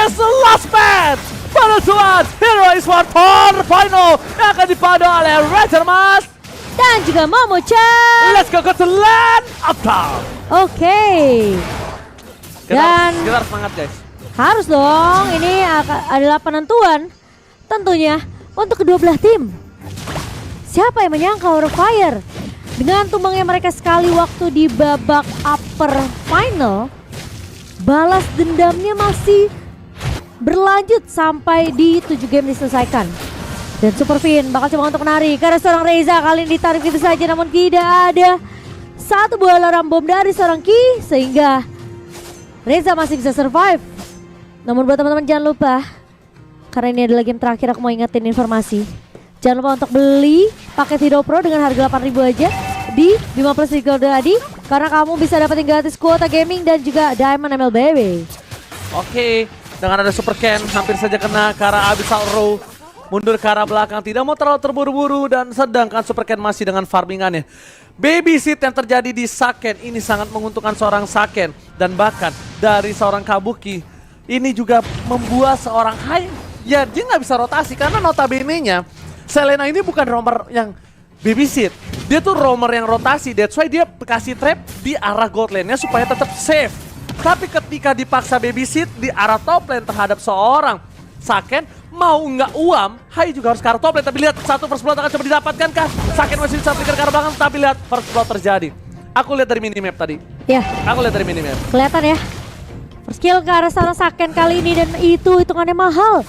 is the last match. Pada saat Hero Esports for final yang akan dipandu oleh Rajarmas dan juga Momo-chan. Let's go to land up top. Oke. Dan kita harus semangat guys. Harus dong, ini adalah penentuan tentunya untuk kedua belah tim. Siapa yang menyangka Aura Fire dengan tumbangnya mereka sekali waktu di babak upper final, balas dendamnya masih berlanjut sampai di 7 game diselesaikan. Dan Superfin bakal coba untuk menarik karena seorang Reza kali ini ditarik gitu saja, namun tidak ada satu buah alarm bom dari seorang Ki sehingga Reza masih bisa survive. Namun buat teman-teman jangan lupa, karena ini adalah game terakhir, aku mau ingetin informasi. Jangan lupa untuk beli paket Hero Pro dengan harga 8.000 aja di Bima Plus Gold tadi, karena kamu bisa dapetin gratis kuota gaming dan juga Diamond MLBB. Oke, dengan ada Super Ken hampir saja kena ke arah Abyssal Row. Mundur ke arah belakang, tidak mau terlalu terburu-buru, dan sedangkan Super Ken masih dengan farmingannya. Babysit yang terjadi di Saken ini sangat menguntungkan seorang Saken, dan bahkan dari seorang Kabuki ini juga membuat seorang Hai, ya dia nggak bisa rotasi karena notabene-nya Selena ini bukan roamer yang babysit, dia tuh roamer yang rotasi. That's why dia kasih trap di arah gold lane-nya supaya tetap safe. Tapi ketika dipaksa babysit di arah top lane terhadap seorang Saken, mau nggak uam, Hai juga harus ke arah top lane. Tapi lihat satu first blood akan coba didapatkan kah? Saken masih bisa flicker ke arah belakang, tapi lihat first blood terjadi. Aku lihat dari minimap tadi. Ya. Aku lihat dari minimap. Kelihatan ya. First kill ke arah seorang Saken kali ini dan itu hitungannya mahal.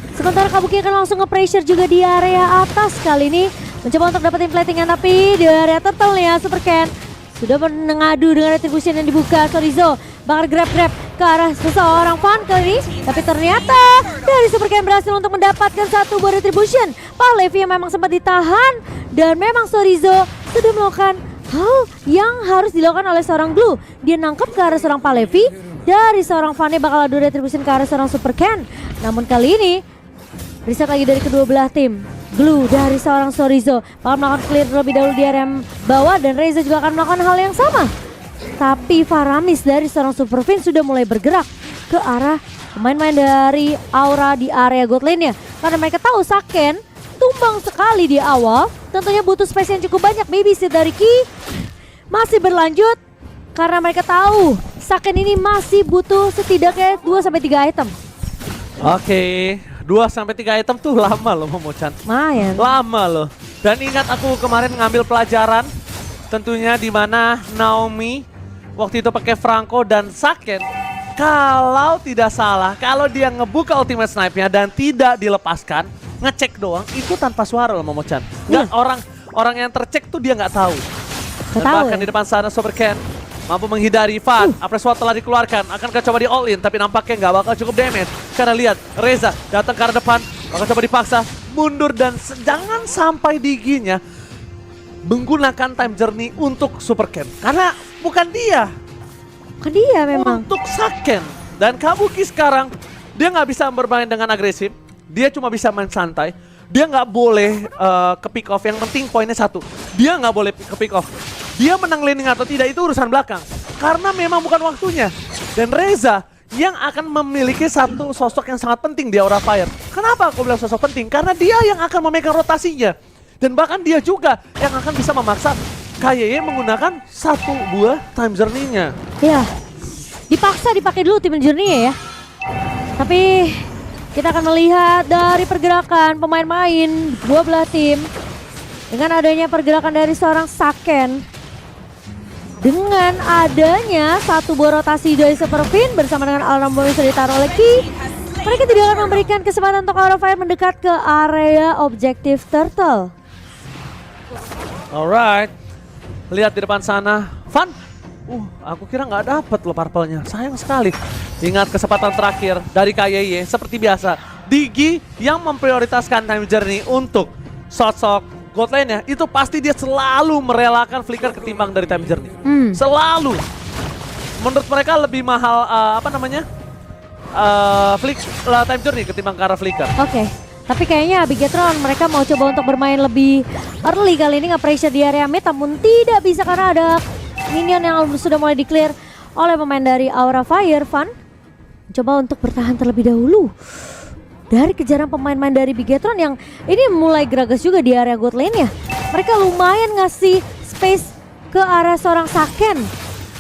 Sementara Kabuki akan langsung nge-pressure juga di area atas kali ini. Mencoba untuk dapetin platingan tapi di area turtle ya Super Ken sudah mengadu dengan retribution yang dibuka. Sorizo bakal grab-grab ke arah seseorang Fan kali ini. Tapi ternyata dari Super Ken berhasil untuk mendapatkan satu buah retribution. Pak Levi yang memang sempat ditahan dan memang Sorizo sudah melakukan hal yang harus dilakukan oleh seorang Glue. Dia nangkep ke arah seorang Pak Levi. Dari seorang Fanny bakal adu retribution ke arah seorang Super Ken. Namun kali ini reset lagi dari kedua belah tim. Glue dari seorang Sorizo bakal melakukan clear terlebih dahulu di area bawah dan Reza juga akan melakukan hal yang sama. Tapi Faramis dari seorang Superfin sudah mulai bergerak ke arah pemain-pemain dari Aura di area gold lane-nya. Karena mereka tahu Saken tumbang sekali di awal, tentunya butuh space yang cukup banyak. Babysit dari Ki masih berlanjut karena mereka tahu Saken ini masih butuh setidaknya 2-3 item. Oke, 2-3 item tuh lama loh Momo-chan. Lumayan. Lama loh. Dan ingat aku kemarin ngambil pelajaran tentunya di mana Naomi waktu itu pakai Franco dan Saken. Kalau tidak salah, kalau dia ngebuka ultimate snipe-nya dan tidak dilepaskan, ngecek doang, itu tanpa suara loh Momo-chan. Nggak, orang yang tercek tuh dia nggak tahu. Dan bahkan di depan sana Super Ken mampu menghindari Fan. Apres SWAT telah dikeluarkan, akan coba di all in, tapi nampaknya nggak bakal cukup damage. Karena lihat, Reza datang ke arah depan, bakal coba dipaksa, mundur dan jangan sampai diginya menggunakan time journey untuk Super Ken. Karena bukan dia. Bukan dia memang. Untuk Saken. Dan Kabuki sekarang, dia nggak bisa bermain dengan agresif, dia cuma bisa main santai. Dia nggak boleh ke pick off, yang penting poinnya satu. Dia nggak boleh ke pick off. Dia menang laning atau tidak itu urusan belakang. Karena memang bukan waktunya. Dan Reza yang akan memiliki satu sosok yang sangat penting di Aura Fire. Kenapa aku bilang sosok penting? Karena dia yang akan memegang rotasinya. Dan bahkan dia juga yang akan bisa memaksa KYE menggunakan satu buah time journey-nya. Ya, dipaksa dipakai dulu time journey ya. Tapi kita akan melihat dari pergerakan pemain-pemain dua belah tim. Dengan adanya pergerakan dari seorang Saken. Dengan adanya satu buah rotasi dari Superfin bersama dengan alarm bom yang sudah ditaruh oleh Ki, mereka tidak akan memberikan kesempatan untuk Aura Fire mendekat ke area objektif turtle. Alright, lihat di depan sana, Fan. Aku kira nggak dapet loh purple-nya, sayang sekali. Ingat kesempatan terakhir dari KYE seperti biasa, Digi yang memprioritaskan time journey untuk sosok gold lane-nya, itu pasti dia selalu merelakan flicker ketimbang dari time journey. Selalu. Menurut mereka lebih mahal time journey ketimbang ke arah flicker. Oke. Tapi kayaknya Bigetron mereka mau coba untuk bermain lebih early kali ini, nge-pressure di area mid, namun tidak bisa karena ada minion yang sudah mulai di-clear oleh pemain dari Aura Fire, Van. Coba untuk bertahan terlebih dahulu dari kejaran pemain-pemain dari Bigetron yang ini mulai geragas juga di area god lane-nya. Mereka lumayan ngasih space ke area seorang Saken.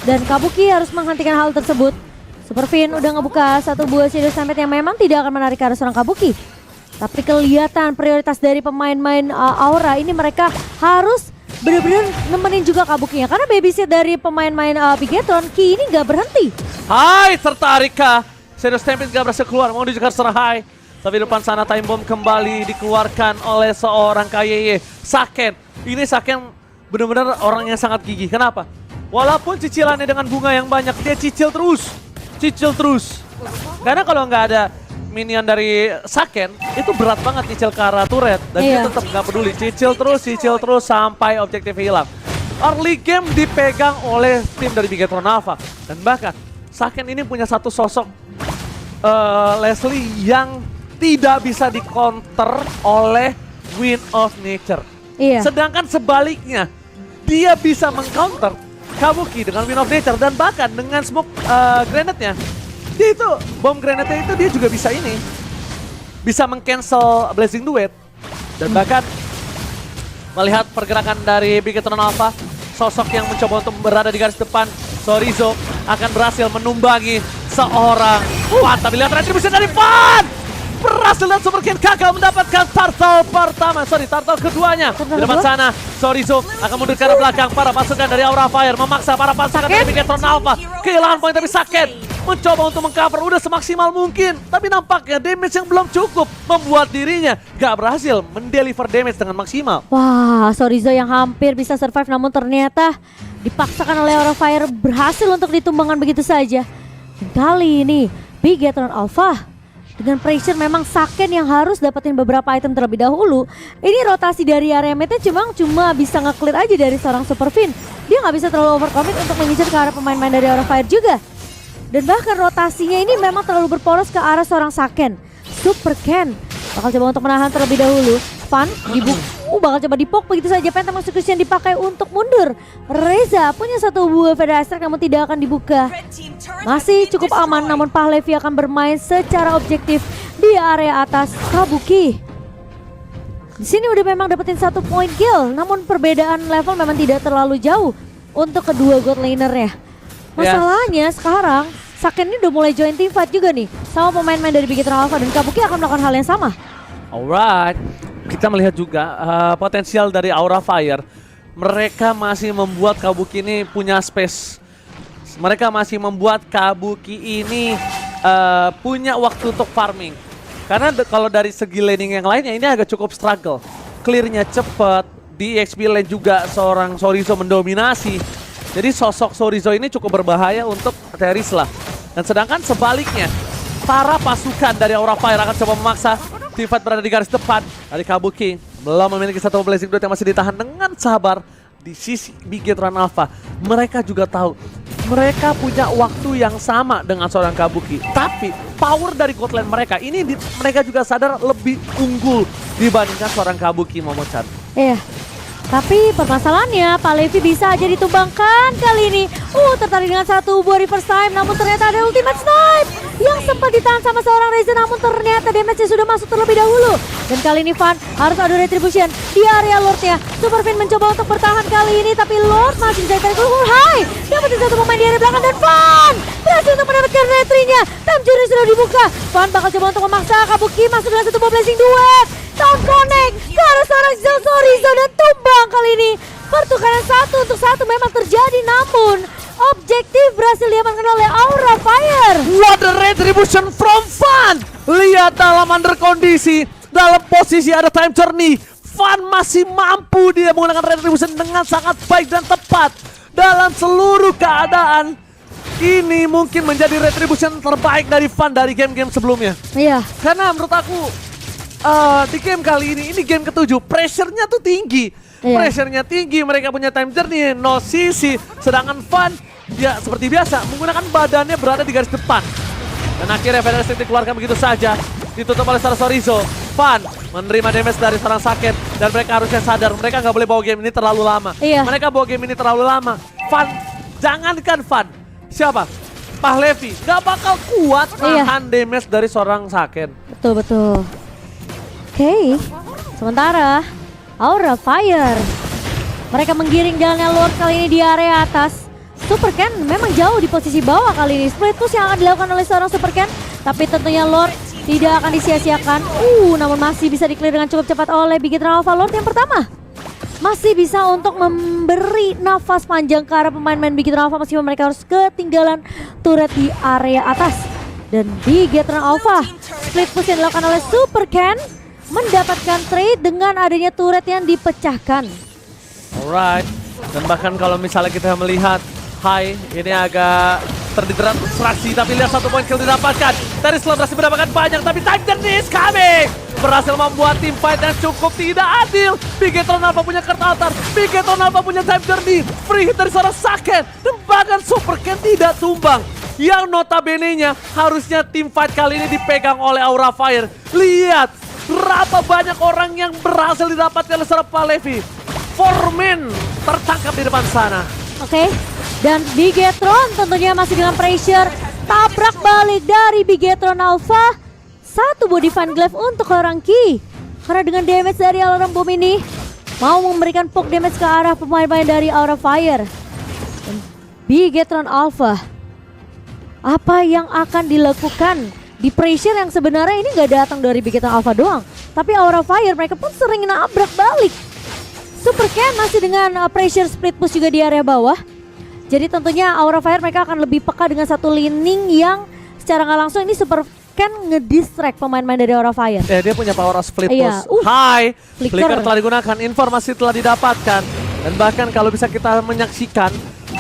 Dan Kabuki harus menghentikan hal tersebut. Superfin udah ngebuka satu buah Shadow Stampede yang memang tidak akan menarik ke arah seorang Kabuki. Tapi kelihatan prioritas dari pemain-pemain Aura ini mereka harus benar-benar nemenin juga Kabukinya. Karena babysit dari pemain-main Bigetron, Ki ini nggak berhenti. Hai, tertarik kah? Shadow Stampede gak berhasil keluar, mau menuju ke arah Hai. Tapi depan sana time bomb kembali dikeluarkan oleh seorang KYY. Saken, ini Saken benar-benar orang yang sangat gigih. Kenapa? Walaupun cicilannya dengan bunga yang banyak, dia cicil terus. Cicil terus. Karena kalau nggak ada minion dari Saken, itu berat banget cicil ke arah turret. Dan dia tetap nggak peduli, cicil terus sampai objektif hilang. Early game dipegang oleh tim dari Bigetron Alpha. Dan bahkan Saken ini punya satu sosok Leslie yang tidak bisa di-counter oleh Wind of Nature. Iya. Sedangkan sebaliknya, dia bisa meng-counter Kabuki dengan Wind of Nature dan bahkan dengan smoke grenade-nya. Dia itu, bom grenade-nya itu dia juga bisa ini. Bisa meng-cancel Blazing Duet. Dan bahkan melihat pergerakan dari Bigetron Alpha, sosok yang mencoba untuk berada di garis depan, Sorizo akan berhasil menumbangi seorang Fan. Tapi lihat retribusi dari Fan! Berhasil dan Super King gagal mendapatkan turtle pertama. Turtle keduanya. Di depan sana, Sorizo akan mundur ke arah belakang. Para pasukan dari Aura Fire memaksa para pasukan dari Bigetron Alpha. Kehilangan poin tapi Saken mencoba untuk mengcover udah semaksimal mungkin. Tapi nampaknya damage yang belum cukup membuat dirinya gak berhasil mendeliver damage dengan maksimal. Wah, Sorizo yang hampir bisa survive namun ternyata dipaksakan oleh Aura Fire berhasil untuk ditumbangkan begitu saja. Dan kali ini Bigetron Alpha dengan pressure memang Saken yang harus dapetin beberapa item terlebih dahulu. Ini rotasi dari area meta cuma bisa nge-clear aja dari seorang Superfin. Dia nggak bisa terlalu overcommit untuk mengincar ke arah pemain-pemain dari Aura Fire juga. Dan bahkan rotasinya ini memang terlalu berporos ke arah seorang Saken. Super Ken bakal coba untuk menahan terlebih dahulu. Fan bakal coba dipok begitu saja. Phantom Execution dipakai untuk mundur. Reza punya satu buah Feather Strike namun tidak akan dibuka. Masih cukup aman namun Pahlevi akan bermain secara objektif di area atas Kabuki. Di sini udah memang dapetin satu point kill, namun perbedaan level memang tidak terlalu jauh untuk kedua god laner-nya. Masalahnya sekarang Saken ini udah mulai join team fight juga nih sama pemain-pemain dari Bigetron Alpha dan Kabuki akan melakukan hal yang sama. Alright, kita melihat juga potensial dari Aura Fire. Mereka masih membuat Kabuki ini punya space. Mereka masih membuat Kabuki ini punya waktu untuk farming. Karena kalau dari segi laning yang lainnya ini agak cukup struggle. Clearnya cepat, di XP lane juga seorang Sorizo mendominasi. Jadi sosok Sorizo ini cukup berbahaya untuk Terisla. Dan sedangkan sebaliknya, para pasukan dari Aura Fire akan coba memaksa teamfight berada di garis depan dari Kabuki. Belum memiliki satu Blazing Duet yang masih ditahan dengan sabar di sisi Bigetron Alpha. Mereka juga tahu mereka punya waktu yang sama dengan seorang Kabuki. Tapi power dari god lane mereka ini mereka juga sadar lebih unggul dibandingkan seorang Kabuki, Momo-chan. Iya. Tapi permasalahannya Pahlevi bisa aja ditumbangkan kali ini. Tertarik dengan satu buah reverse time namun ternyata ada ultimate snipe yang sempat ditahan sama seorang Reza namun ternyata damage-nya sudah masuk terlebih dahulu. Dan kali ini Fan harus ada retribution di area Lord-nya. Superfin mencoba untuk bertahan kali ini tapi Lord masih bisa ditarik keluar. Hai, dapetin satu pemain di area belakang dan Fan berhasil untuk mendapatkan retrinya. Time journey sudah dibuka. Fan bakal coba untuk memaksa Kabuki masuk dengan satu buah Blazing Duet. Sound connect ke arah seorang Sorizo dan tumbang kali ini. Pertukaran 1-1 memang terjadi namun objektif berhasil diamankan oleh Aura Fire. What a retribution from Fan! Lihat dalam under kondisi, dalam posisi ada time journey. Fan masih mampu dia menggunakan retribution dengan sangat baik dan tepat. Dalam seluruh keadaan, ini mungkin menjadi retribution terbaik dari Fan dari game-game sebelumnya. Iya. Karena menurut aku, di game kali ini game ke-7, pressure-nya tuh tinggi. Iya. Pressure-nya tinggi, mereka punya time journey, no CC. Sedangkan Fan, ya seperti biasa, menggunakan badannya berada di garis depan. Dan akhirnya Feather Strike dikeluarkan begitu saja. Ditutup oleh seorang Sorizo. Fan menerima damage dari seorang Saken. Dan mereka harusnya sadar, mereka nggak boleh bawa game ini terlalu lama. Iya. Mereka bawa game ini terlalu lama. Fan, jangankan Fan. Siapa? Pahlevi nggak bakal kuat Iya. nahan damage dari seorang Saken. Betul. Oke, sementara Aura Fire. Mereka menggiring jalannya Lord kali ini di area atas. Super Ken memang jauh di posisi bawah kali ini. Split push yang akan dilakukan oleh seorang Super Ken. Tapi tentunya Lord tidak akan disia-siakan. Namun masih bisa di-clear dengan cukup cepat oleh Bigetron Alpha. Lord yang pertama masih bisa untuk memberi nafas panjang ke arah pemain-pemain Bigetron Alpha meskipun mereka harus ketinggalan turret di area atas. Dan Bigetron Alpha, split push yang dilakukan oleh Super Ken mendapatkan trade dengan adanya turret yang dipecahkan. Alright, dan bahkan kalau misalnya kita melihat ini agak terdistraksi, tapi lihat 1 poin kill didapatkan. Dari Slot berhasil mendapatkan banyak, tapi Time Journey is coming. Berhasil membuat tim fight yang cukup tidak adil. Bigetron Alpha punya Kurt Altar, Bigetron Alpha punya Time Journey. Free hit dari seorang Saken, dan bahkan Super Ken tidak tumbang. Yang notabene-nya harusnya tim fight kali ini dipegang oleh Aura Fire. Lihat berapa banyak orang yang berhasil didapatkan oleh seorang Pahlevi. Foreman tertangkap di depan sana. Oke, dan Bigetron tentunya masih dengan pressure. Tabrak balik dari Bigetron Alpha. 1 body fan glaive untuk orang Ki. Karena dengan damage dari alarm bom ini mau memberikan poke damage ke arah pemain-pemain dari Aura Fire. Dan Bigetron Alpha, apa yang akan dilakukan? Di pressure yang sebenarnya ini nggak datang dari Bigetron Alpha doang, tapi Aura Fire mereka pun sering nabrak balik. Super Ken masih dengan pressure split push juga di area bawah. Jadi tentunya Aura Fire mereka akan lebih peka dengan satu leaning yang secara nggak langsung ini Super Ken ngedistract pemain-pemain dari Aura Fire. Dia punya power of split push. Iya. Flicker telah digunakan, informasi telah didapatkan. Dan bahkan kalau bisa kita menyaksikan,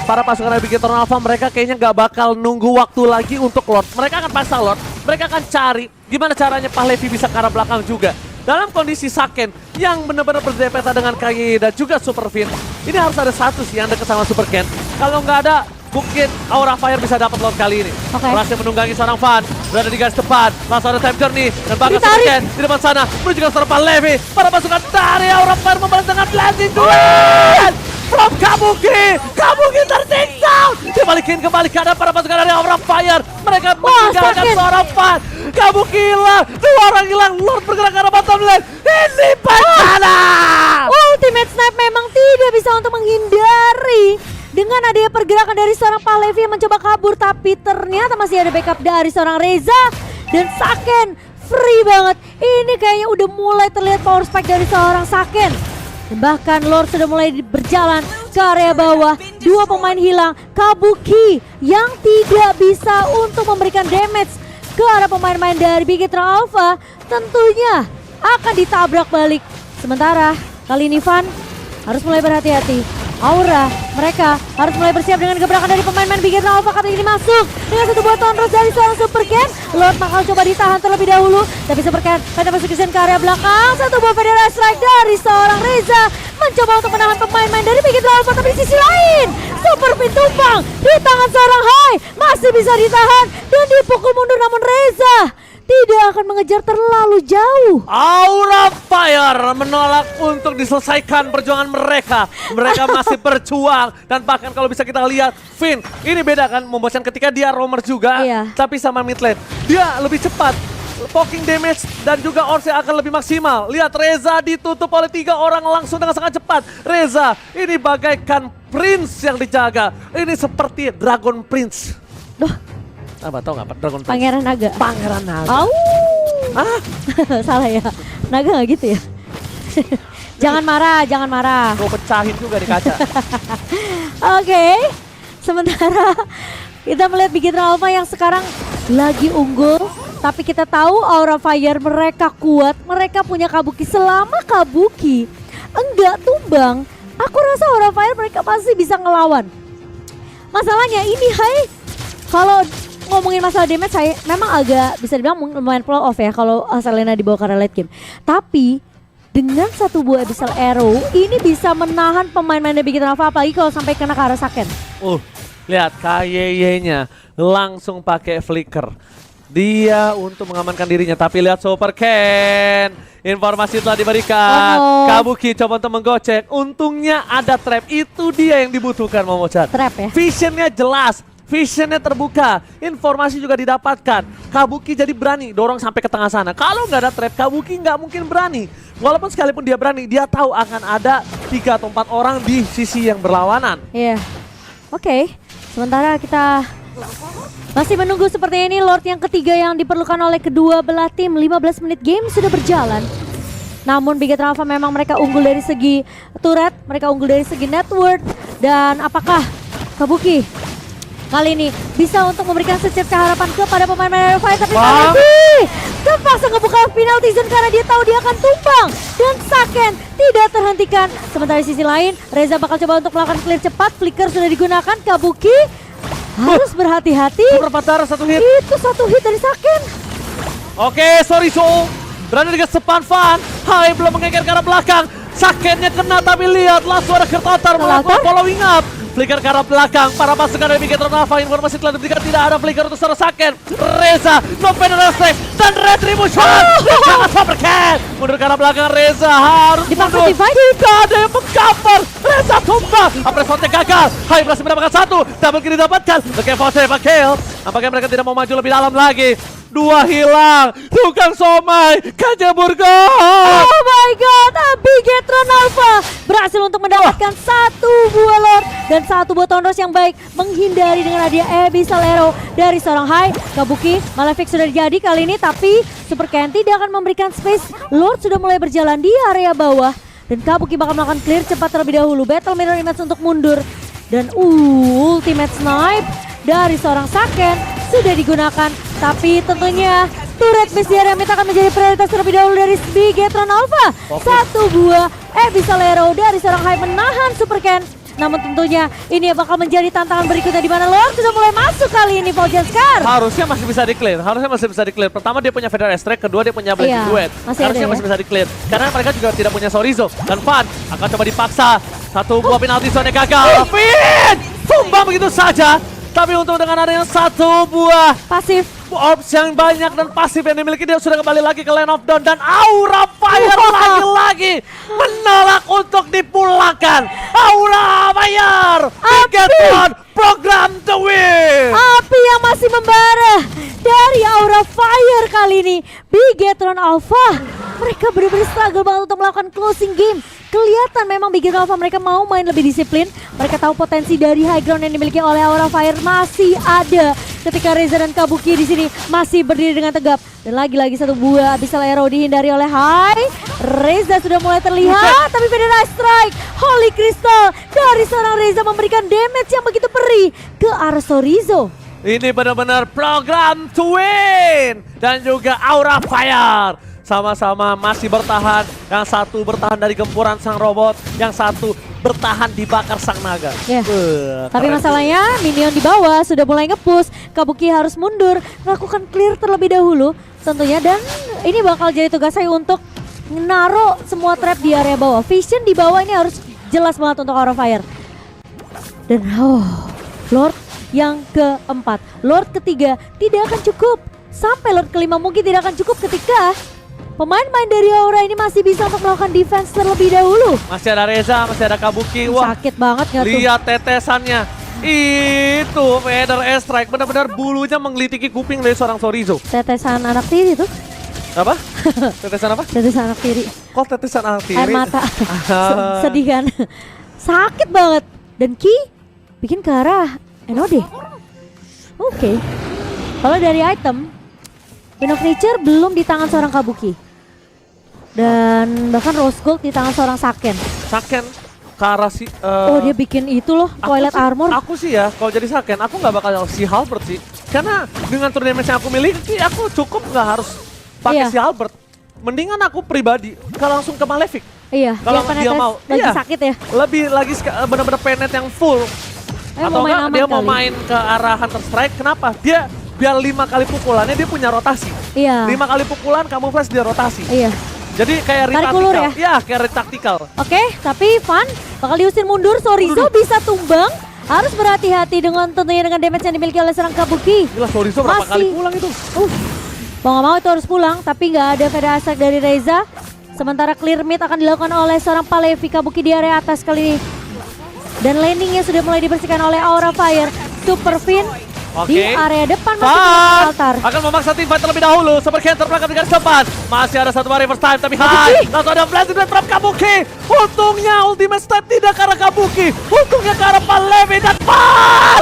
para pasukan dari Bigetron Alpha mereka kayaknya nggak bakal nunggu waktu lagi untuk Lord. Mereka akan pasang Lord, mereka akan cari gimana caranya Pahlevi bisa ke arah belakang juga. Dalam kondisi Saken yang benar-benar berdepeta dengan KY dan juga Super Fin, ini harus ada satu sih yang dekat sama Super Ken. Kalau nggak ada, mungkin Aura Fire bisa dapat Lord kali ini. Berhasil menunggangi seorang Fan, berada di garis depan, langsung ada Time Journey, dan bahkan Super Ken di depan sana menuju ke seorang Pahlevi. Para pasukan dari Aura Fire membalas dengan blending duel from Kabuki. Kabuki tersiksa, dibalikin kembali ke arah para pasukan dari Aura Fire. Mereka meninggalkan seorang Fan. Kabuki hilang, 2 orang hilang. Lord bergerak ke arah bottom lane. Ini bencana. Ultimate Snipe memang tidak bisa untuk menghindari dengan adanya pergerakan dari seorang Pahlevi yang mencoba kabur, tapi ternyata masih ada backup dari seorang Reza dan Saken. Free banget. Ini kayaknya udah mulai terlihat power spike dari seorang Saken. Dan bahkan Lord sudah mulai berjalan ke area bawah. 2 pemain hilang. Kabuki yang tidak bisa untuk memberikan damage ke arah pemain-pemain dari Bigetron Alpha tentunya akan ditabrak balik. Sementara kali ini Van harus mulai berhati-hati. Aura, mereka harus mulai bersiap dengan gebrakan dari pemain-pemain Bigetron Alpha kali ini masuk dengan 1 buah tonros dari seorang Super Ken. Lord bakal coba ditahan terlebih dahulu, tapi Super Ken pada persecution ke area belakang. 1 buah Federal Strike dari seorang Reza mencoba untuk menahan pemain-pemain dari Bigetron Alpha, tapi di sisi lain Super Fin tumpang di tangan seorang Hai, masih bisa ditahan dan dipukul mundur, namun Reza tidak akan mengejar terlalu jauh. Aura Fire menolak untuk diselesaikan perjuangan mereka. Mereka masih berjuang. Dan bahkan kalau bisa kita lihat, Fin ini beda kan membosankan ketika dia roamer juga. Iya. Tapi sama mid lane, dia lebih cepat. Poking damage dan juga Orse akan lebih maksimal. Lihat Reza ditutup oleh 3 orang langsung dengan sangat cepat. Reza ini bagaikan Prince yang dijaga. Ini seperti Dragon Prince. Duh, Apa tau gak Dragon Prince? Pangeran Naga. Pangeran Naga. Ah, salah ya. Naga gak gitu ya? Jangan marah, jangan marah. Gue pecahin juga di kaca. Oke, sementara kita melihat Bigetron Alpha yang sekarang lagi unggul. Tapi kita tahu Aura Fire mereka kuat. Mereka punya Kabuki. Selama Kabuki enggak tumbang, aku rasa Aura Fire mereka masih bisa ngelawan. Masalahnya ini Hai, kalau ngomongin masalah damage saya memang agak bisa dibilang lumayan flow off ya kalau Selena dibawa ke arah late game. Tapi dengan 1 buah Abyssal Arrow ini bisa menahan pemain-pemain Bigetron Alpha, apalagi kalau sampai kena ke arah Saken. Lihat KYY-nya langsung pakai flicker. Dia untuk mengamankan dirinya, tapi lihat Super Ken. Informasi telah diberikan. Kabuki coba untuk menggocek. Untungnya ada trap. Itu dia yang dibutuhkan Momocan. Trap ya. Visionnya jelas. Visionnya terbuka, informasi juga didapatkan. Kabuki jadi berani dorong sampai ke tengah sana. Kalau nggak ada trap, Kabuki nggak mungkin berani. Walaupun sekalipun dia berani, dia tahu akan ada 3 atau 4 orang di sisi yang berlawanan. Iya. Oke. Sementara kita masih menunggu sepertinya ini Lord yang ketiga yang diperlukan oleh kedua belah tim. 15 menit game sudah berjalan. Namun Bigetron Alpha memang mereka unggul dari segi turret, mereka unggul dari segi net worth. Dan apakah Kabuki kali ini bisa untuk memberikan secerca harapan kepada pemain-pemain Aurora Fire? Tapi Kabuki terpaksa ngebuka penalty zone karena dia tahu dia akan tumbang. Dan Saken tidak terhentikan. Sementara di sisi lain, Reza bakal coba untuk melakukan clear cepat. Flicker sudah digunakan, Kabuki harus berhati-hati. Berapa darah 1 hit? Itu 1 hit dari Saken. Oke, sorry Soul. Berani dengan sepan Fan. Hai belum mengeker ke arah belakang. Sakennya kena tapi lihatlah suara Kertotar melakukan following up. Flicker ke arah belakang, para pasukan dari Bigetron Alpha, informasi telah diberikan tidak ada flicker untuk seorang Saken. Reza, no penalty strike, dan Retribution. Sangat Supercat. Mundur ke arah belakang, Reza harus Dipaksa mundur. divide. Tidak ada yang mengcover. Reza tumbang. Apresonnya gagal. Hai berhasil mendapatkan 1. Double kill didapatkan. Oke, Fose, kill. Nampaknya mereka tidak mau maju lebih dalam lagi. 2 hilang, tukang somai, kabur gol. Oh my god, Bigetron Alpha berhasil untuk mendapatkan 1 buah Lord dan 1 buah Thunderous yang baik, menghindari dengan hadiah Abyssal Arrow dari seorang Hai. Kabuki, Malefic sudah jadi kali ini, tapi Super Ken tidak akan memberikan space. Lord sudah mulai berjalan di area bawah dan Kabuki bakal melakukan clear cepat terlebih dahulu. Battle Mirror Image untuk mundur dan ultimate snipe dari seorang Saken sudah digunakan, tapi tentunya turret base di area mid akan menjadi prioritas terlebih dahulu dari Bigetron Alpha. 1 buah Abyssal Arrow dari seorang Hai menahan Super Ken. Namun tentunya ini bakal menjadi tantangan berikutnya di mana Lord sudah mulai masuk kali ini Fauzan Scar. Harusnya masih bisa di-clear. Pertama dia punya Feather Strike, kedua dia punya Blazing Duet. Harusnya masih bisa di-clear. Karena mereka juga tidak punya Sorizo. Dan Fan akan coba dipaksa. 1 buah penalti zone gagal. Fin! Tumbang begitu saja. Tapi untuk dengan adanya 1 buah Pasif orbs yang banyak dan pasif yang dimiliki, dia sudah kembali lagi ke Land of Dawn. Dan Aura Fire lagi-lagi menolak untuk dipulangkan. Aura Fire, Bigetron program to win. api yang masih membara dari Aura Fire kali ini. Bigetron Alpha mereka benar-benar struggle banget untuk melakukan closing game. Kelihatan memang Bigetron Alpha mereka mau main lebih disiplin. Mereka tahu potensi dari high ground yang dimiliki oleh Aura Fire masih ada. Ketika Reza dan Kabuki di sini masih berdiri dengan tegap. Dan lagi-lagi 1 buah Abyssal Arrow dihindari oleh Hai. Reza sudah mulai terlihat, tapi Federal Strike, Holy Crystal dari seorang Reza memberikan damage yang begitu perih ke arah Sorizo. Ini benar-benar program to win. Dan juga Aura Fire sama-sama masih bertahan. Yang satu bertahan dari gempuran sang robot, yang satu bertahan dibakar sang naga. Tapi masalahnya minion di bawah sudah mulai nge-push. Kabuki harus mundur, melakukan clear terlebih dahulu tentunya. Dan ini bakal jadi tugas saya untuk menaruh semua trap di area bawah. Vision di bawah ini harus jelas banget untuk Aura Fire. Dan Lord yang keempat, Lord ketiga tidak akan cukup. Sampai Lord kelima mungkin tidak akan cukup ketika pemain-pemain dari Aura ini masih bisa untuk melakukan defense terlebih dahulu. Masih ada Reza, masih ada Kabuki. Wah, sakit banget gak tuh? Lihat tetesannya. Itu Feather Strike benar-benar bulunya mengelitiki kuping dari seorang Sorizo. Tetesan anak tiri tuh. Apa? Tetesan apa? Tetesan anak tiri. Kok tetesan anak tiri? Air mata. Sedih kan? Sakit banget. Dan Ki bikin ke arah NOD. Oke. Kalau dari item, Queen of Nature belum di tangan seorang Kabuki. Dan bahkan Rose Gold di tangan seorang Saken. Saken ke arah si... Oh dia bikin itu loh, Twilight Armor. Aku sih ya, kalau jadi Saken, aku nggak bakal si Halberd sih. Karena dengan turn damage yang aku miliki, aku cukup nggak harus pakai si Halberd. Mendingan aku pribadi langsung ke Malefic. Iya, kalau dia mau. lagi sakit ya. Lebih lagi benar-benar penet yang full. Atau enggak dia mau main ke arah Hunter Strike, kenapa? Dia biar 5 kali pukulannya dia punya rotasi. Iya. 5 kali pukulan kamu flash dia rotasi. Iya. Jadi kayak ulur ya? Iya, kayak tactical. Oke, tapi Van bakal diusir mundur. Sorizo bisa tumbang. Harus berhati-hati dengan tentunya dengan damage yang dimiliki oleh serang Kabuki. Gila, Sorizo berapa kali pulang itu? Mau gak mau itu harus pulang, tapi nggak ada Feather Strike dari Reza. Sementara clear mid akan dilakukan oleh seorang Palevi. Kabuki di area atas kali ini. Dan landingnya sudah mulai dibersihkan oleh Aura Fire. Super Fin di Oke. area depan masih Fan menggunakan altar. akan memaksa tim fight terlebih dahulu. Super Ken terperangkap di garis depan. Masih ada satu hari first time tapi hai. Langsung ada blast dan trap Kabuki. Untungnya ultimate step tidak ke arah Kabuki. Untungnya ke arah Palevi dan Fan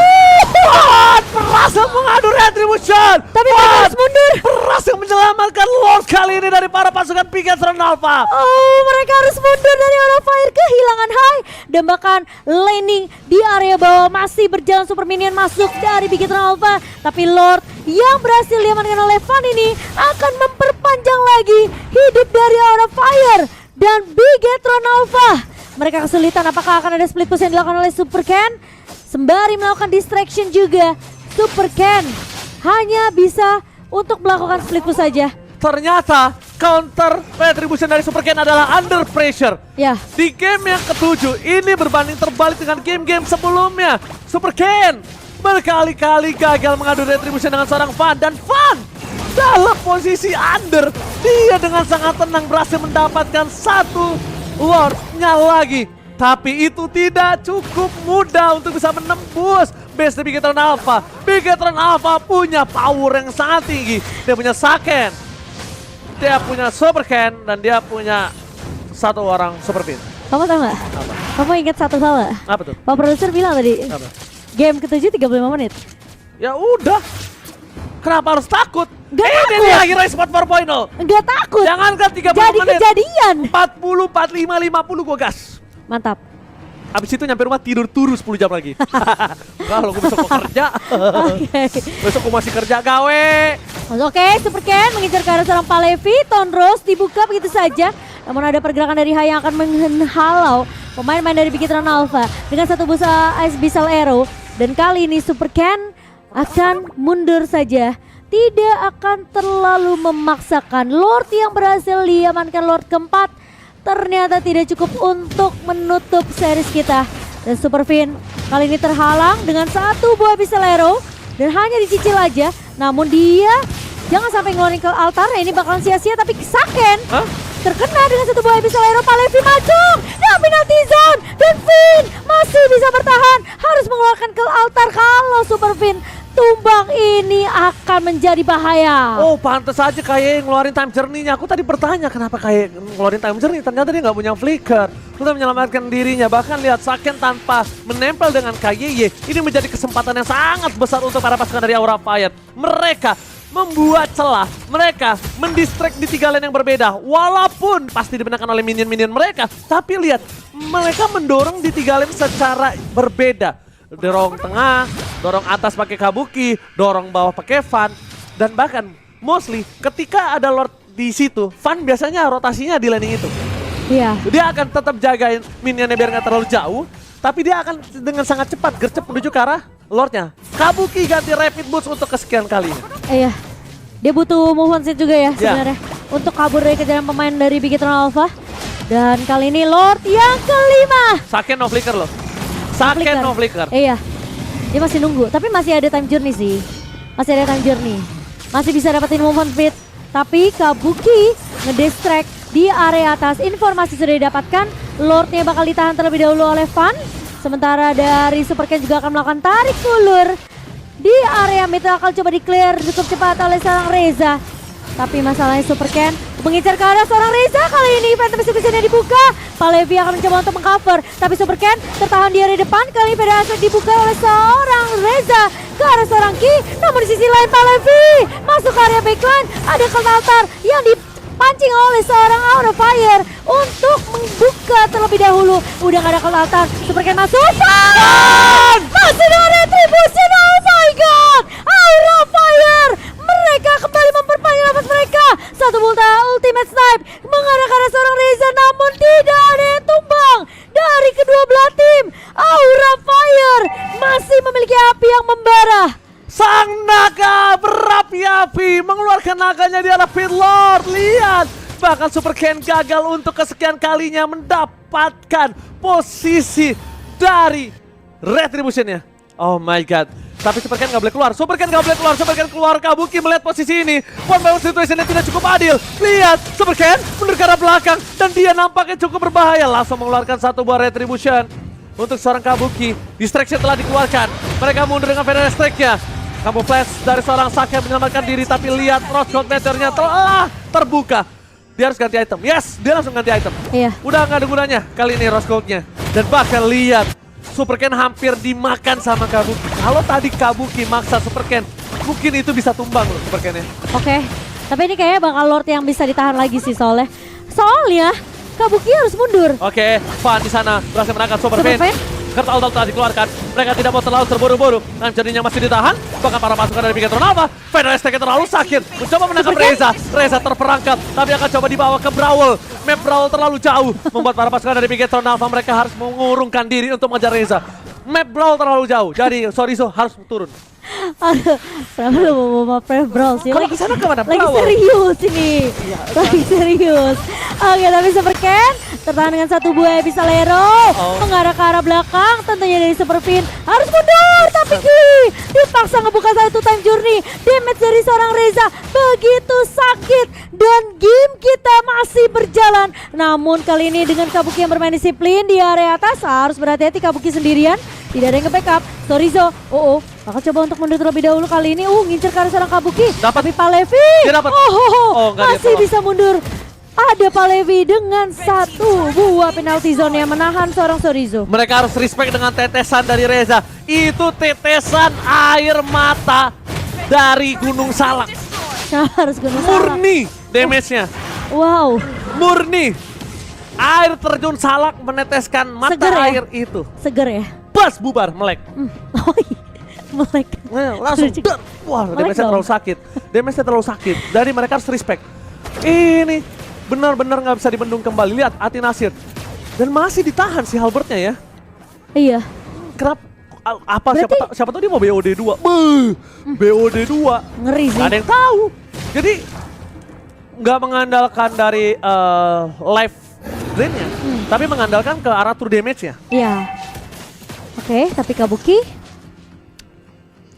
berhasil mengadu retribution. Tapi mereka harus mundur. Berhasil menyelamatkan Lord kali ini dari para pasukan Bigetron Alpha. Oh, mereka harus mundur dari Aura of Fire, kehilangan high. Dan bahkan laning di area bawah masih berjalan, super minion masuk dari Bigetron Alpha. Tapi Lord yang berhasil diamankan oleh Fan ini akan memperpanjang lagi hidup dari Aura of Fire dan Bigetron Alpha. Mereka kesulitan, apakah akan ada split push yang dilakukan oleh Super Ken? Sembari melakukan distraction juga, Super Ken hanya bisa untuk melakukan split push saja. Ternyata counter retribution dari Super Ken adalah under pressure. Ya, Di game yang ketujuh ini berbanding terbalik dengan game-game sebelumnya. Super Ken berkali-kali gagal mengadu retribution dengan seorang Fan dan Fan dalam posisi under. Dia dengan sangat tenang berhasil mendapatkan satu Lordnya lagi. Tapi itu tidak cukup mudah untuk bisa menembus base dari Bigetron Alpha. Bigetron Alpha punya power yang sangat tinggi. Dia punya Saken, dia punya Super Ken, dan dia punya satu orang Super Pin. kamu tahu nggak? Apa? Kamu ingat satu hal nggak? Apa tuh? Pak produser bilang tadi, Apa? game ke-7 35 menit. Ya udah. Kenapa harus takut? Gak Ini takut. dia Hero Sport 4.0. Enggak takut. Jangankan 30 Jadi menit. kejadian. 40, 45, 50 gue gas. Mantap. Abis itu nyampe rumah tidur turun 10 jam lagi. Enggak, lo gue besok mau kerja. Oke. Besok gue masih kerja gawe. Oke, Super Ken mengincar ke arah seorang Palevi. Tonros dibuka begitu saja. Namun ada pergerakan dari Hai yang akan menghalau pemain-pemain dari Bigetron Alpha dengan satu busa Ice Bissell Arrow. Dan kali ini Super Ken akan mundur saja. Tidak akan terlalu memaksakan. Lord yang berhasil diamankan Lord keempat ternyata tidak cukup untuk menutup series kita. Dan Super Fin kali ini terhalang dengan satu buah Bissell Arrow dan hanya dicicil aja. Namun dia jangan sampai ngeluarin ke altar, ini bakalan sia-sia. Tapi Saken Hah? terkena dengan satu buah Bissell Arrow. Palevi macung dan penalty zone, dan Fin masih bisa bertahan. Harus mengeluarkan ke altar. Kalau Super Fin tumbang ini akan menjadi bahaya. Oh, pantas aja kayak ngeluarin time journey-nya. Aku tadi bertanya kenapa kayak ngeluarin time journey. Ternyata dia nggak punya flicker. Sudah menyelamatkan dirinya. Bahkan lihat Saken tanpa menempel dengan KYY. Ini menjadi kesempatan yang sangat besar untuk para pasukan dari Aura Fire. Mereka membuat celah. Mereka mendistract di 3 lane yang berbeda. Walaupun pasti dimenangkan oleh minion-minion mereka. Tapi lihat, mereka mendorong di 3 lane secara berbeda. Dorong tengah, dorong atas pakai Kabuki, dorong bawah pakai Fan, dan bahkan mostly ketika ada Lord di situ, Fan biasanya rotasinya di laning itu. Iya. Dia akan tetap jagain minionnya biar nggak terlalu jauh, tapi dia akan dengan sangat cepat gercep menuju ke arah Lordnya. Kabuki ganti rapid boost untuk kesekian kalinya. Iya. Dia butuh move on set juga ya sebenarnya untuk kabur dari kejaran pemain dari Bigetron Alpha. Dan kali ini Lord yang kelima. Saken no flicker loh. Saken no flicker. Iya. Dia masih nunggu, tapi masih ada time journey sih. Masih ada time journey. Masih bisa dapetin move on speed. Tapi Kabuki ngedistract di area atas. Informasi sudah didapatkan. Lordnya bakal ditahan terlebih dahulu oleh Fan. Sementara dari Super Ken juga akan melakukan tarik ulur. Di area mid akan coba di clear cukup cepat oleh seorang Reza. Tapi masalahnya Super Ken mengincar ke arah seorang Reza. Kali ini Phantom Execution dibuka. Palevi akan mencoba untuk mengcover. Tapi Super Ken tertahan di area depan. Kali ini pada aspek dibuka oleh seorang Reza ke arah seorang Ki. Namun di sisi lain Palevi masuk ke area backline. Ada altar yang dipancing oleh seorang Aura Fire untuk membuka terlebih dahulu. Udah gak ada altar. Super Ken masuk. Masih dengan retribution. Oh my god. Aura Fire. Mereka kembali memperpanjang nafas mereka. Satu ultimate snipe mengarah ke arah seorang Reza, namun tidak ada yang tumbang dari kedua belah tim. Aura Fire masih memiliki api yang membara. Sang naga berapi-api mengeluarkan naganya di arah pit Lord. Lihat, bahkan Super Ken gagal untuk kesekian kalinya mendapatkan posisi dari retributionnya. Oh my god. Tapi Super Ken gak boleh keluar. Super Ken gak boleh keluar. Super Ken keluar. Kabuki melihat posisi ini. One by one situation yang tidak cukup adil. Lihat, Super Ken mundur ke arah belakang. Dan dia nampaknya cukup berbahaya. Langsung mengeluarkan satu buah retribution untuk seorang Kabuki. Distraction telah dikeluarkan. Mereka mundur dengan Venom Strike-nya. Kamu flash dari seorang Saken menyelamatkan diri, tapi lihat Rose Gold Meteornya telah terbuka. Dia harus ganti item. Yes, dia langsung ganti item. Iya. Udah nggak ada gunanya kali ini Rose Gold-nya. Dan bahkan lihat, Super Ken hampir dimakan sama Kabuki. Kalau tadi Kabuki maksa Super Ken, mungkin itu bisa tumbang loh Super Ken-nya. Oke. Tapi ini kayaknya bakal Lord yang bisa ditahan lagi sih soalnya. Soalnya Kabuki harus mundur. Oke, Fan di sana berhasil menangkap Super Super Ken. Ken. Kartu ulti telah dikeluarkan. Mereka tidak mau terlalu terburu-buru. Dan jadinya masih ditahan. Bahkan para pasukan dari Bigetron Alpha. Federal STK terlalu sakit. Mencoba menangkap Super Ken. Reza. Reza terperangkap. Tapi akan coba dibawa ke Brawl. Map Brawl terlalu jauh. Membuat para pasukan dari Bigetron Alpha mereka harus mengurungkan diri untuk mengejar Reza. Map Brawl terlalu jauh. Jadi Sorizo harus turun. Aduh, kenapa lu mau Brawl sih? Kalau kesana kemana? Lagi Brawl. serius ini. Lagi serius. Oke, tapi Super Ken tertahan dengan satu buah Epicalero. Mengarah ke arah belakang, tentunya dari Super Fin. Harus mundur, tapi dipaksa ngebuka satu time journey. Damage dari seorang Reza begitu sakit. Dan game kita masih berjalan. Namun kali ini dengan Kabuki yang bermain disiplin di area atas, harus berhati-hati Kabuki sendirian. Tidak ada yang nge-backup. Sorizo, bakal coba untuk mundur terlebih dahulu kali ini. Ngincer ke arah seorang Kabuki. Dapat. Tapi Palevi, Dia dapat. Nggak masih dia bisa mundur. Ada Palevi dengan satu buah penalty zone yang menahan seorang Sorizo. Mereka harus respect dengan tetesan dari Reza. Itu tetesan air mata dari Gunung Salak. Harus gunung salak. Murni damage-nya. Wow, Murni. Air terjun salak meneteskan mata Seger ya? air itu. seger ya. Pas bubar, melek. Oh iya, melek. Langsung dar. Wah, Melek damage-nya dong. terlalu sakit. Damage-nya terlalu sakit. Dari mereka harus respect. Ini benar-benar nggak bisa dibendung kembali. Lihat, Ati Nasir. Dan masih ditahan si Halbertnya ya. Iya. Kenapa? Apa Berarti- siapa tahu dia mau BOD 2. BOD 2. Ngeri sih. Gak ada yang tahu. Jadi nggak mengandalkan dari live drain-nya, tapi mengandalkan ke arah true damage-nya. Iya. Oke, tapi Kabuki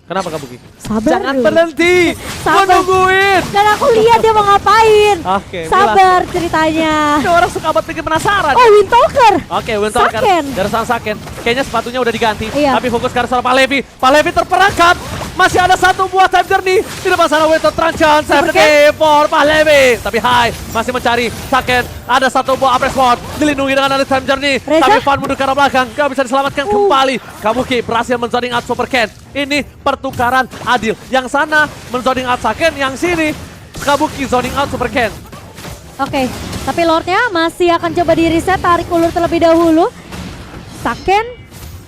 Kenapa Kabuki? sabar Jangan dulu. berhenti. Sabar. Menungguin. Dan aku lihat dia mau ngapain. Oke, Sabar ceritanya. Ini orang suka buat bikin penasaran. Oh, Windtalker. Oke, Windtalker Saken. dari sang Saken. Kayaknya sepatunya udah diganti. Iya. Tapi fokus ke arah seorang Palevi. Palevi terperangkap. Masih ada satu buah time journey. Di depan sana Winter Tranchant. Super Safety for Palevi. Tapi Hai masih mencari Saken. Ada satu buah Apres Sword. Dilindungi dengan ada time journey. Reza? Tapi Fan mundur ke arah belakang. Gak bisa diselamatkan kembali. Kabuki berhasil menzoning out Super Ken. Ini pertukaran adil. Yang sana menzoning out Saken. Yang sini Kabuki zoning out Super Ken. Oke, tapi Lordnya masih akan coba di reset, tarik ulur terlebih dahulu. Saken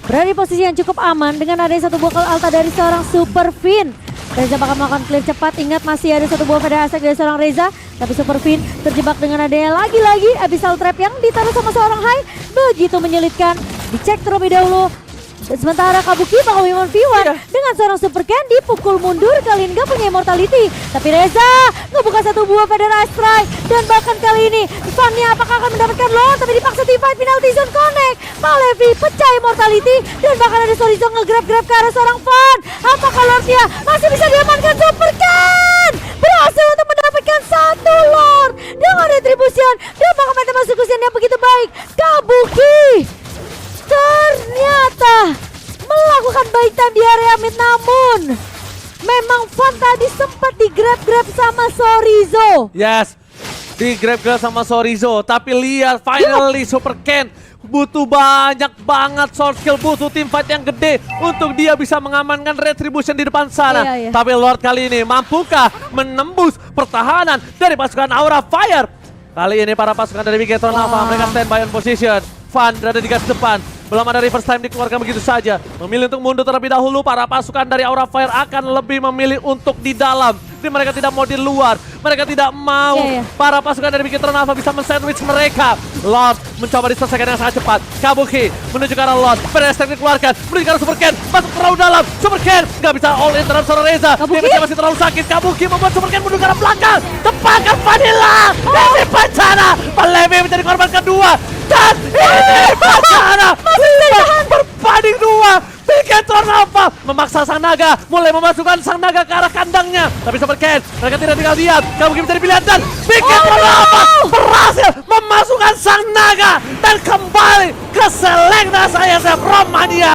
berada di posisi yang cukup aman dengan adanya satu buah alta dari seorang Super Fin. Reza bakal melakukan clear cepat, ingat masih ada satu buah Federal Attack dari seorang Reza. Tapi Super Fin terjebak dengan adanya lagi-lagi Abyssal Trap yang ditaruh sama seorang Hai. Begitu menyulitkan, dicek terlebih dahulu. Dan sementara Kabuki bakal win V1 dengan seorang Super Ken dipukul mundur, kali ini gak punya immortality. Tapi Reza ngebuka satu buah Federal Strike. Dan bahkan kali ini Fannya apakah akan mendapatkan loss, tapi dipaksa divide penalty zone connect. Palevi pecah immortality. Dan bahkan ada Sorizo nge-grab-grab ke arah seorang Fan. Apakah Lordnya masih bisa diamankan? Super Ken berhasil untuk mendapatkan satu Lord dengan retribution. Dan bahkan meta eksekusinya yang begitu baik. Kabuki ternyata melakukan baik time di area mid, namun memang Fan tadi sempat di-grab-grab sama Sorizo. Yes, di grab sama Sorizo. Tapi lihat, finally Super Ken butuh banyak banget sword skill, butuh team fight yang gede untuk dia bisa mengamankan retribution di depan sana. Iya, iya. Tapi Lord kali ini mampukah menembus pertahanan dari pasukan Aura Fire? Kali ini para pasukan dari Bigetron Alpha mereka standby on position. Fan berada di garis depan. Belum ada reverse time dikeluarkan begitu saja. Memilih untuk mundur terlebih dahulu. Para pasukan dari Aura Fire akan lebih memilih untuk di dalam. Jadi mereka tidak mau di luar. Mereka tidak mau para pasukan dari Bigetron Alpha bisa men-sandwich mereka. Lord mencoba diselesaikan dengan sangat cepat. Kabuki menuju ke arah Lord. Federal dikeluarkan. Menuju ke arah Super Ken. Masuk terlalu dalam. Super Ken nggak bisa all in terhadap seorang Reza. Dia masih terlalu sakit. Kabuki membuat Super Ken menuju ke arah belakang. Tepakan Vanilla. Dari bencana. Palevi menjadi korban kedua. Dan ini bencana. Berbanding dua. Bigetron Alpha memaksa sang naga, mulai memasukkan sang naga ke arah kandangnya. Tapi Super Ken, mereka tidak tinggal diam. Kabuki menjadi pilihan dan Bigetron Alpha berhasil memasukkan sang naga dan kembali ke selekta saya Romania.